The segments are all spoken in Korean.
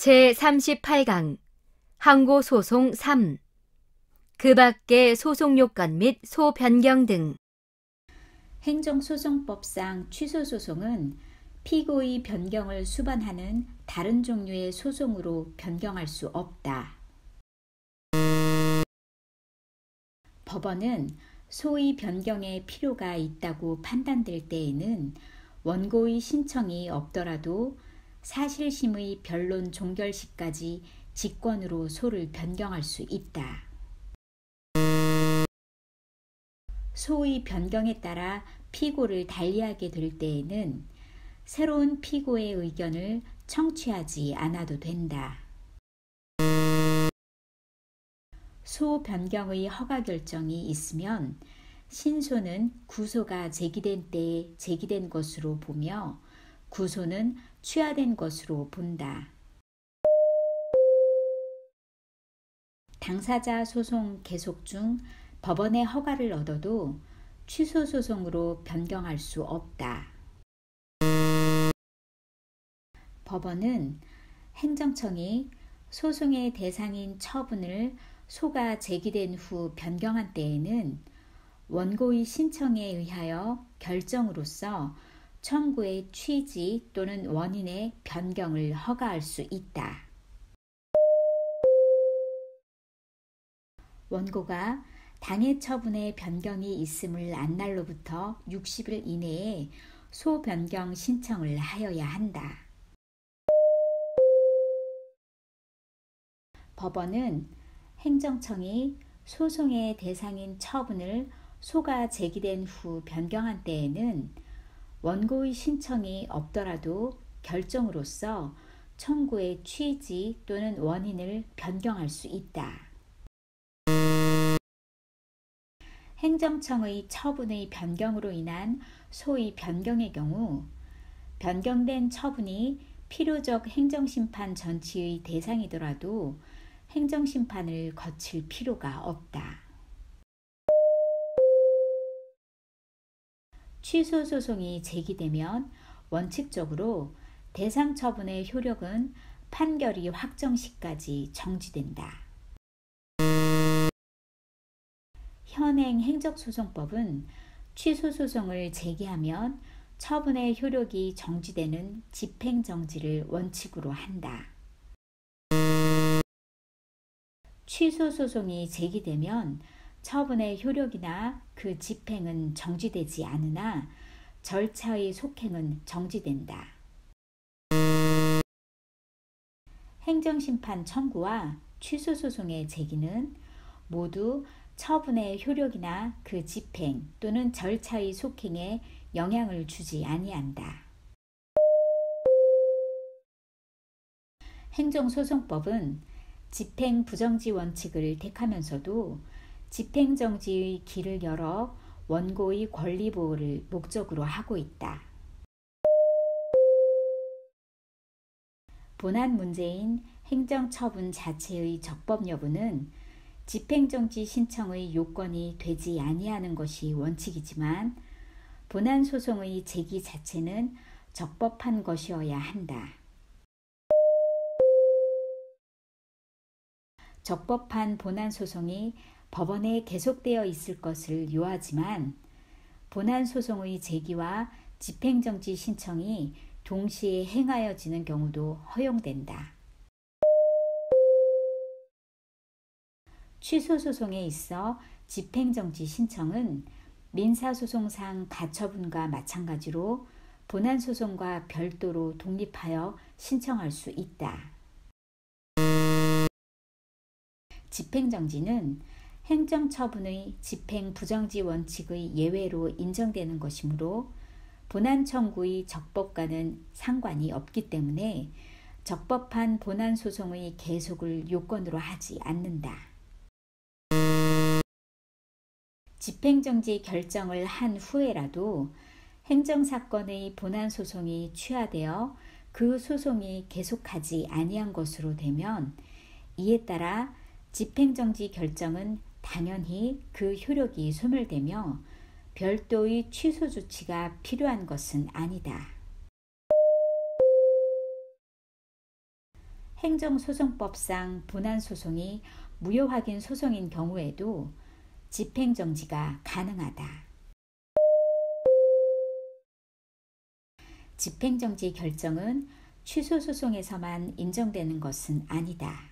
제38강 항고소송 3. 그 밖의 소송요건 및 소변경 등. 행정소송법상 취소소송은 피고의 변경을 수반하는 다른 종류의 소송으로 변경할 수 없다. 법원은 소의 변경에 필요가 있다고 판단될 때에는 원고의 신청이 없더라도 사실심의 변론 종결시까지 직권으로 소를 변경할 수 있다. 소의 변경에 따라 피고를 달리하게 될 때에는 새로운 피고의 의견을 청취하지 않아도 된다. 소 변경의 허가 결정이 있으면 신소는 구소가 제기된 때에 제기된 것으로 보며 구소는 취하된 것으로 본다. 당사자 소송 계속 중 법원의 허가를 얻어도 취소 소송으로 변경할 수 없다. 법원은 행정청이 소송의 대상인 처분을 소가 제기된 후 변경한 때에는 원고의 신청에 의하여 결정으로서 청구의 취지 또는 원인의 변경을 허가할 수 있다. 원고가 당해 처분의 변경이 있음을 안 날로부터 60일 이내에 소 변경 신청을 하여야 한다. 법원은 행정청이 소송의 대상인 처분을 소가 제기된 후 변경한 때에는 원고의 신청이 없더라도 결정으로서 청구의 취지 또는 원인을 변경할 수 있다. 행정청의 처분의 변경으로 인한 소의 변경의 경우 변경된 처분이 필요적 행정심판 전치의 대상이더라도 행정심판을 거칠 필요가 없다. 취소 소송이 제기되면 원칙적으로 대상 처분의 효력은 판결이 확정 시까지 정지된다. 현행 행정소송법은 취소 소송을 제기하면 처분의 효력이 정지되는 집행정지를 원칙으로 한다. 취소 소송이 제기되면 처분의 효력이나 그 집행은 정지되지 않으나 절차의 속행은 정지된다. 행정심판 청구와 취소 소송의 제기는 모두 처분의 효력이나 그 집행 또는 절차의 속행에 영향을 주지 아니한다. 행정소송법은 집행 부정지 원칙을 택하면서도 집행정지의 길을 열어 원고의 권리 보호를 목적으로 하고 있다. 본안 문제인 행정처분 자체의 적법 여부는 집행정지 신청의 요건이 되지 아니하는 것이 원칙이지만 본안 소송의 제기 자체는 적법한 것이어야 한다. 적법한 본안 소송이 법원에 계속되어 있을 것을 요하지만 본안 소송의 제기와 집행정지 신청이 동시에 행하여지는 경우도 허용된다. 취소 소송에 있어 집행정지 신청은 민사소송상 가처분과 마찬가지로 본안 소송과 별도로 독립하여 신청할 수 있다. 집행정지는 행정처분의 집행 부정지 원칙의 예외로 인정되는 것이므로 본안 청구의 적법과는 상관이 없기 때문에 적법한 본안 소송의 계속을 요건으로 하지 않는다. 집행정지 결정을 한 후에라도 행정사건의 본안 소송이 취하되어 그 소송이 계속하지 아니한 것으로 되면 이에 따라 집행정지 결정은 당연히 그 효력이 소멸되며 별도의 취소 조치가 필요한 것은 아니다. 행정소송법상 본안소송이 무효확인 소송인 경우에도 집행정지가 가능하다. 집행정지 결정은 취소소송에서만 인정되는 것은 아니다.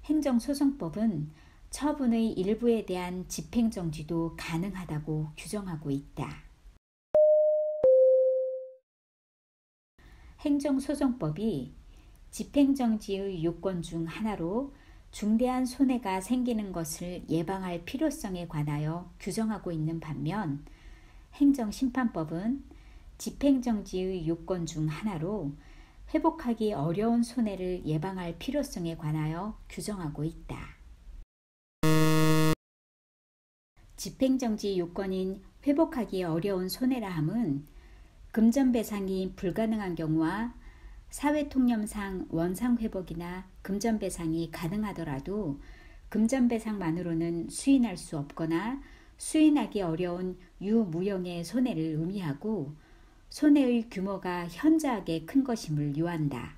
행정소송법은 처분의 일부에 대한 집행정지도 가능하다고 규정하고 있다. 행정소송법이 집행정지의 요건 중 하나로 중대한 손해가 생기는 것을 예방할 필요성에 관하여 규정하고 있는 반면 행정심판법은 집행정지의 요건 중 하나로 회복하기 어려운 손해를 예방할 필요성에 관하여 규정하고 있다. 집행정지 요건인 회복하기 어려운 손해라 함은 금전배상이 불가능한 경우와 사회통념상 원상회복이나 금전배상이 가능하더라도 금전배상만으로는 수인할 수 없거나 수인하기 어려운 유무형의 손해를 의미하고 손해의 규모가 현저하게 큰 것임을 요한다.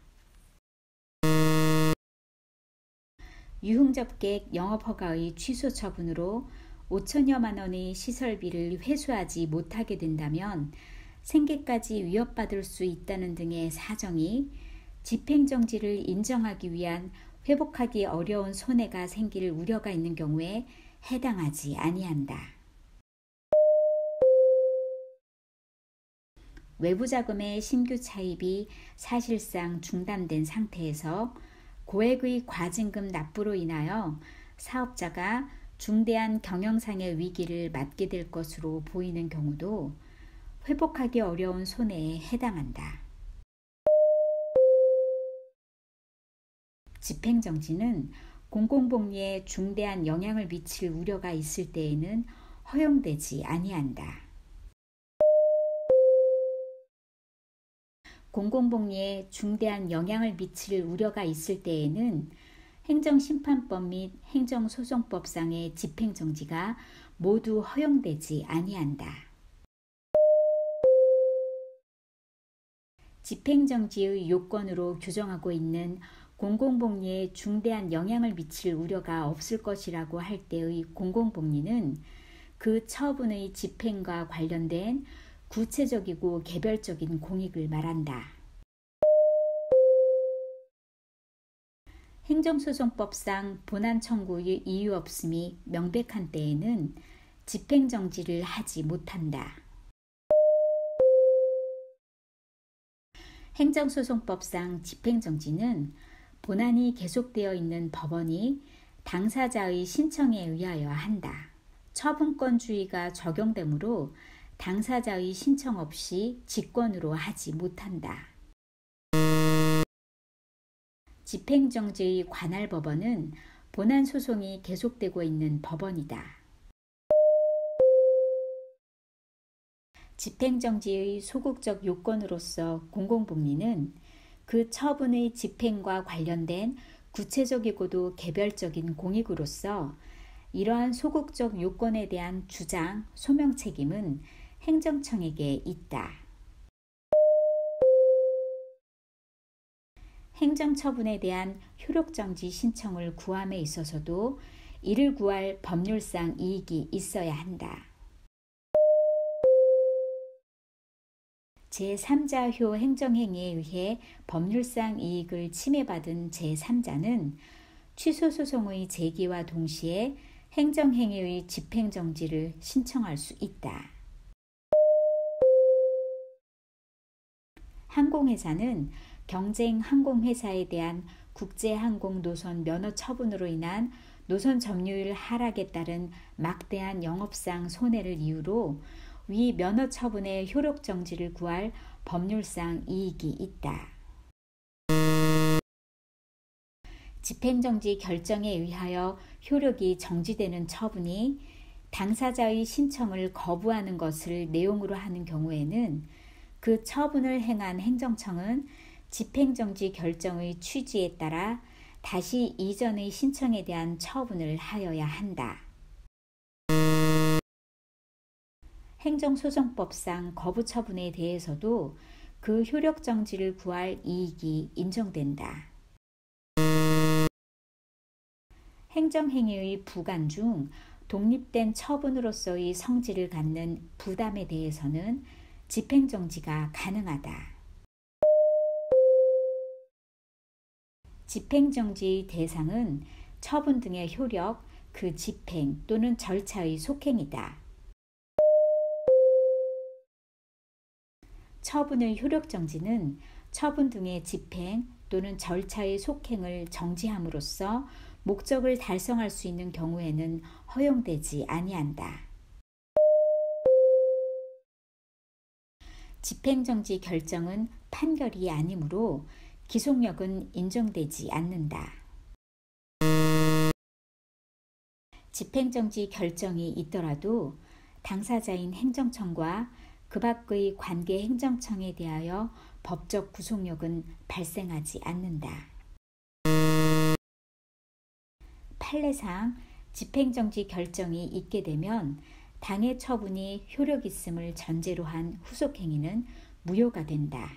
유흥접객 영업허가의 취소 처분으로 5천여만 원의 시설비를 회수하지 못하게 된다면 생계까지 위협받을 수 있다는 등의 사정이 집행정지를 인정하기 위한 회복하기 어려운 손해가 생길 우려가 있는 경우에 해당하지 아니한다. 외부자금의 신규 차입이 사실상 중단된 상태에서 고액의 과징금 납부로 인하여 사업자가 중대한 경영상의 위기를 맞게 될 것으로 보이는 경우도 회복하기 어려운 손해에 해당한다. 집행정지는 공공복리에 중대한 영향을 미칠 우려가 있을 때에는 허용되지 아니한다. 공공복리에 중대한 영향을 미칠 우려가 있을 때에는 행정심판법 및 행정소송법상의 집행정지가 모두 허용되지 아니한다. 집행정지의 요건으로 규정하고 있는 공공복리에 중대한 영향을 미칠 우려가 없을 것이라고 할 때의 공공복리는 그 처분의 집행과 관련된 구체적이고 개별적인 공익을 말한다. 행정소송법상 본안 청구의 이유 없음이 명백한 때에는 집행정지를 하지 못한다. 행정소송법상 집행정지는 본안이 계속되어 있는 법원이 당사자의 신청에 의하여 한다. 처분권주의가 적용되므로 당사자의 신청 없이 직권으로 하지 못한다. 집행정지의 관할 법원은 본안 소송이 계속되고 있는 법원이다. 집행정지의 소극적 요건으로서 공공복리는 그 처분의 집행과 관련된 구체적이고도 개별적인 공익으로서 이러한 소극적 요건에 대한 주장, 소명 책임은 행정청에게 있다. 행정처분에 대한 효력정지 신청을 구함에 있어서도 이를 구할 법률상 이익이 있어야 한다. 제3자효 행정행위에 의해 법률상 이익을 침해받은 제3자는 취소소송의 제기와 동시에 행정행위의 집행정지를 신청할 수 있다. 항공회사는 경쟁 항공회사에 대한 국제항공 노선 면허 처분으로 인한 노선 점유율 하락에 따른 막대한 영업상 손해를 이유로 위 면허 처분의 효력 정지를 구할 법률상 이익이 있다. 집행정지 결정에 의하여 효력이 정지되는 처분이 당사자의 신청을 거부하는 것을 내용으로 하는 경우에는 그 처분을 행한 행정청은 집행정지 결정의 취지에 따라 다시 이전의 신청에 대한 처분을 하여야 한다. 행정소송법상 거부 처분에 대해서도 그 효력 정지를 구할 이익이 인정된다. 행정행위의 부관 중 독립된 처분으로서의 성질을 갖는 부담에 대해서는 집행정지가 가능하다. 집행정지의 대상은 처분 등의 효력, 그 집행 또는 절차의 속행이다. 처분의 효력정지는 처분 등의 집행 또는 절차의 속행을 정지함으로써 목적을 달성할 수 있는 경우에는 허용되지 아니한다. 집행정지 결정은 판결이 아니므로 기속력은 인정되지 않는다. 집행정지 결정이 있더라도 당사자인 행정청과 그 밖의 관계 행정청에 대하여 법적 구속력은 발생하지 않는다. 판례상 집행정지 결정이 있게 되면 당해 처분이 효력 있음을 전제로 한 후속행위는 무효가 된다.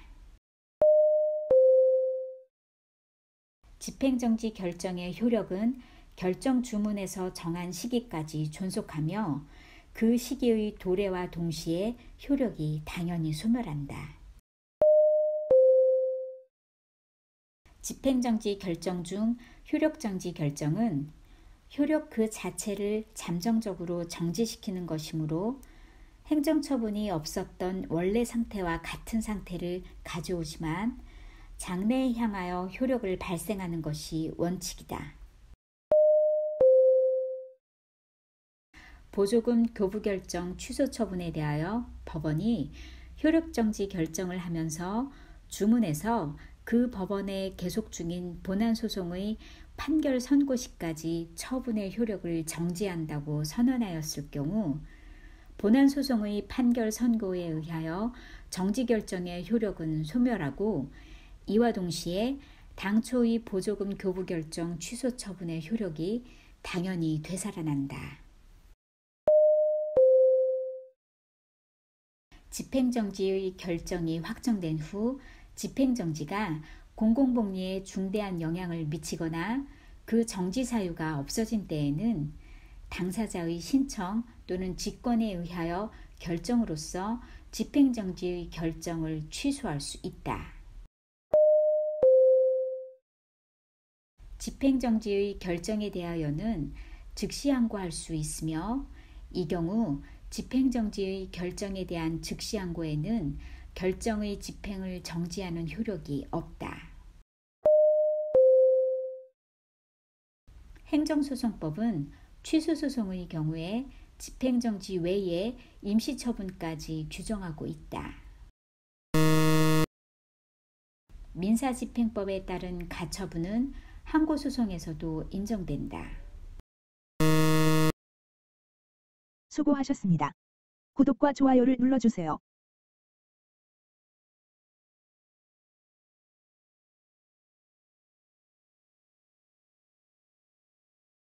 집행정지 결정의 효력은 결정 주문에서 정한 시기까지 존속하며 그 시기의 도래와 동시에 효력이 당연히 소멸한다. 집행정지 결정 중 효력정지 결정은 효력 그 자체를 잠정적으로 정지시키는 것이므로 행정처분이 없었던 원래 상태와 같은 상태를 가져오지만 장래에 향하여 효력을 발생하는 것이 원칙이다. 보조금 교부결정 취소 처분에 대하여 법원이 효력정지 결정을 하면서 주문에서 그 법원에 계속 중인 본안소송의 판결 선고 시까지 처분의 효력을 정지한다고 선언하였을 경우 본안소송의 판결 선고에 의하여 정지결정의 효력은 소멸하고 이와 동시에 당초의 보조금 교부결정 취소 처분의 효력이 당연히 되살아난다. 집행정지의 결정이 확정된 후 집행정지가 공공복리에 중대한 영향을 미치거나 그 정지 사유가 없어진 때에는 당사자의 신청 또는 직권에 의하여 결정으로써 집행정지의 결정을 취소할 수 있다. 집행정지의 결정에 대하여는 즉시 항고할 수 있으며 이 경우 집행정지의 결정에 대한 즉시 항고에는 결정의 집행을 정지하는 효력이 없다. 행정소송법은 취소소송의 경우에 집행정지 외에 임시처분까지 규정하고 있다. 민사집행법에 따른 가처분은 항고소송에서도 인정된다. 수고하셨습니다. 구독과 좋아요를 눌러주세요.